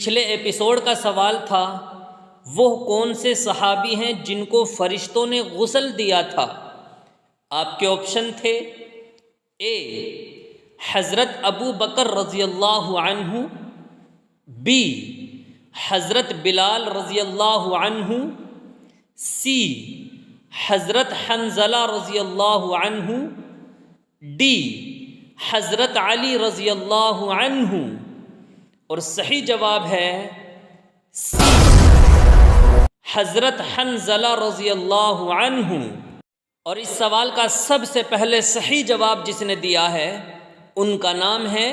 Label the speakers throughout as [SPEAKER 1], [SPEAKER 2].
[SPEAKER 1] پچھلے ایپیسوڈ کا سوال تھا وہ کون سے صحابی ہیں جن کو فرشتوں نے غسل دیا تھا؟ آپ کے آپشن تھے اے حضرت ابو بکر رضی اللہ عنہ، بی حضرت بلال رضی اللہ عنہ، سی حضرت حنزلہ رضی اللہ عنہ، ڈی حضرت علی رضی اللہ عنہ، اور صحیح جواب ہے سی حضرت حنزلہ رضی اللہ عنہ۔ اور اس سوال کا سب سے پہلے صحیح جواب جس نے دیا ہے ان کا نام ہے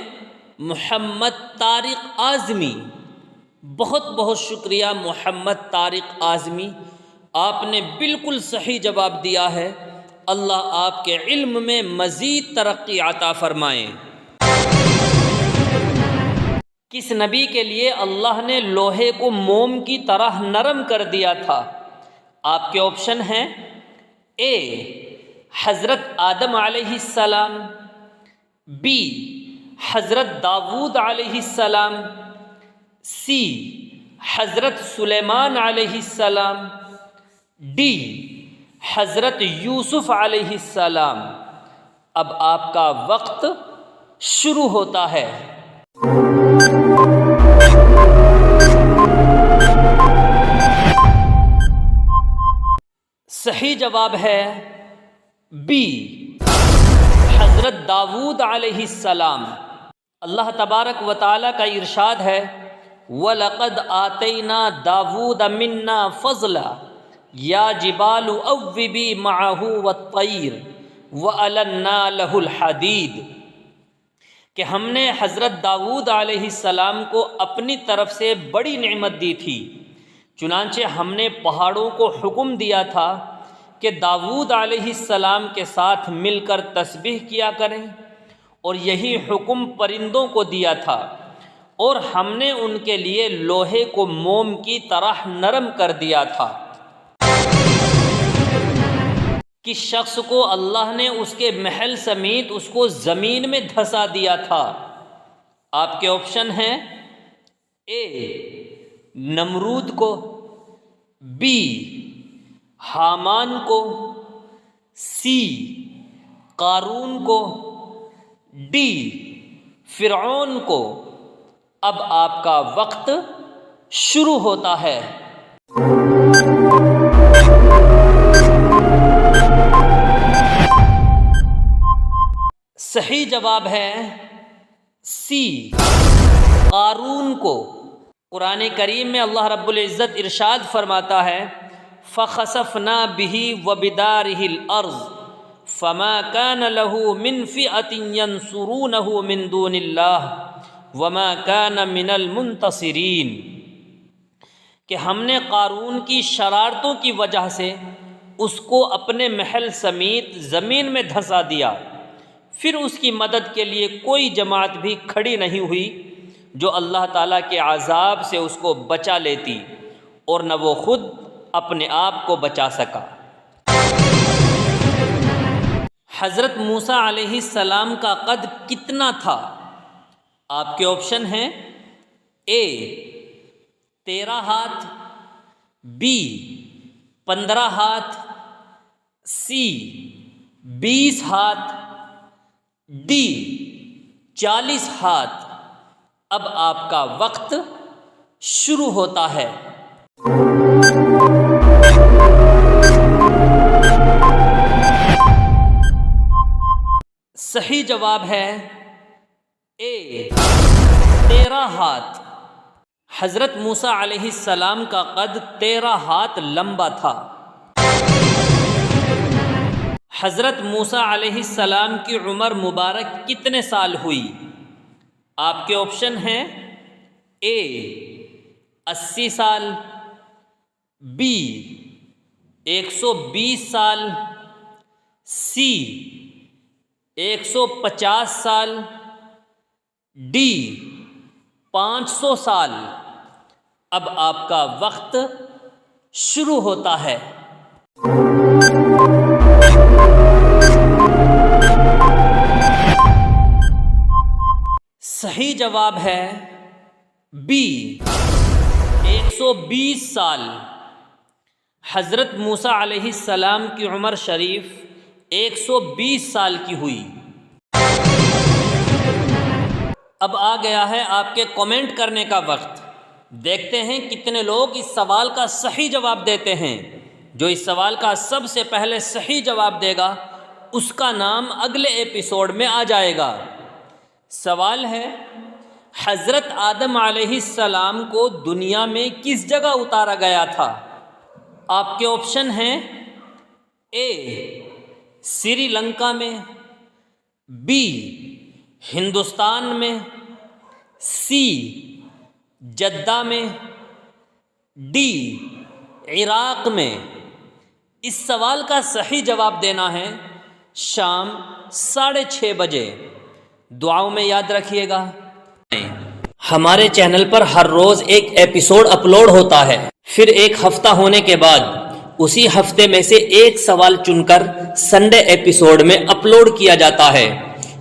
[SPEAKER 1] محمد طارق اعظمی۔ بہت بہت شکریہ محمد طارق اعظمی، آپ نے بالکل صحیح جواب دیا ہے۔ اللہ آپ کے علم میں مزید ترقی عطا فرمائیں۔ کس نبی کے لیے اللہ نے لوہے کو موم کی طرح نرم کر دیا تھا؟ آپ کے آپشن ہیں اے حضرت آدم علیہ السلام، بی حضرت داؤد علیہ السلام، سی حضرت سلیمان علیہ السلام، ڈی حضرت یوسف علیہ السلام۔ اب آپ کا وقت شروع ہوتا ہے۔ صحیح جواب ہے بی حضرت داؤد علیہ السلام۔ اللہ تبارک و تعالیٰ کا ارشاد ہے وَلَقَدْ آتَيْنَا دَاوُودَ مِنَّا فَضْلًا یا جبال اوبی معہ والطیر وَأَلَنَّا لَهُ الْحَدِيدَ، کہ ہم نے حضرت داؤد علیہ السلام کو اپنی طرف سے بڑی نعمت دی تھی، چنانچہ ہم نے پہاڑوں کو حکم دیا تھا کہ داؤد علیہ السلام کے ساتھ مل کر تسبیح کیا کریں، اور یہی حکم پرندوں کو دیا تھا، اور ہم نے ان کے لیے لوہے کو موم کی طرح نرم کر دیا تھا۔ کس شخص کو اللہ نے اس کے محل سمیت اس کو زمین میں دھسا دیا تھا؟ آپ کے آپشن ہیں اے نمرود کو، بی حامان کو، سی قارون کو، ڈی فرعون کو۔ اب آپ کا وقت شروع ہوتا ہے۔ صحیح جواب ہے سی قارون کو۔ قرآن کریم میں اللہ رب العزت ارشاد فرماتا ہے فَخَسَفْنَا بِهِ وَبِدَارِهِ الْأَرْضِ فَمَا كَانَ لَهُ مِنْ فِئَةٍ يَنْصُرُونَهُ مِنْ دُونِ اللَّهِ وَمَا كَانَ مِنَ الْمُنْتَصِرِينَ، کہ ہم نے قارون کی شرارتوں کی وجہ سے اس کو اپنے محل سمیت زمین میں دھسا دیا، پھر اس کی مدد کے لیے کوئی جماعت بھی کھڑی نہیں ہوئی جو اللہ تعالیٰ کے عذاب سے اس کو بچا لیتی، اور نہ وہ خود اپنے آپ کو بچا سکا۔ حضرت موسیٰ علیہ السلام کا قد کتنا تھا؟ آپ کے آپشن ہیں اے 13 ہاتھ، بی 15 ہاتھ، سی 20 ہاتھ، ڈی 40 ہاتھ۔ اب آپ کا وقت شروع ہوتا ہے۔ صحیح جواب ہے اے 13 ہاتھ۔ حضرت موسیٰ علیہ السلام کا قد 13 ہاتھ لمبا تھا۔ حضرت موسیٰ علیہ السلام کی عمر مبارک کتنے سال ہوئی؟ آپ کے آپشن ہیں اے 80 سال، بی 120 سال، سی 150 سال، ڈی 500 سال۔ اب آپ کا وقت شروع ہوتا ہے۔ صحیح جواب ہے بی 120 سال. حضرت موسیٰ علیہ السلام کی عمر شریف 120 سال کی ہوئی. اب آ گیا ہے آپ کے کمنٹ کرنے کا وقت. دیکھتے ہیں کتنے لوگ اس سوال کا صحیح جواب دیتے ہیں. جو اس سوال کا سب سے پہلے صحیح جواب دے گا اس کا نام اگلے ایپیسوڈ میں آ جائے گا. سوال ہے حضرت آدم علیہ السلام کو دنیا میں کس جگہ اتارا گیا تھا؟ آپ کے آپشن ہیں اے سری لنکا میں، بی ہندوستان میں، سی جدہ میں، ڈی عراق میں. اس سوال کا صحیح جواب دینا ہے شام 6:30 بجے. دعاؤں میں یاد رکھیے گا. ہمارے چینل پر ہر روز ایک ایپیسوڈ اپلوڈ ہوتا ہے، پھر ایک ہفتہ ہونے کے بعد اسی ہفتے میں سے ایک سوال چن کر سنڈے ایپیسوڈ میں اپلوڈ کیا جاتا ہے.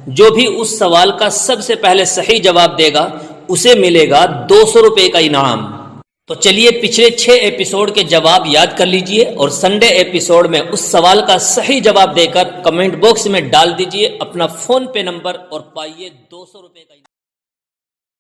[SPEAKER 1] جو بھی اس سوال کا سب سے پہلے صحیح جواب دے گا اسے ملے گا 200 روپے کا انعام. تو چلیے پچھلے 6 ایپیسوڈ کے جواب یاد کر لیجئے اور سنڈے ایپیسوڈ میں اس سوال کا صحیح جواب دے کر کمنٹ باکس میں ڈال دیجئے اپنا فون پے نمبر اور پائیے 200 روپے کا انعام.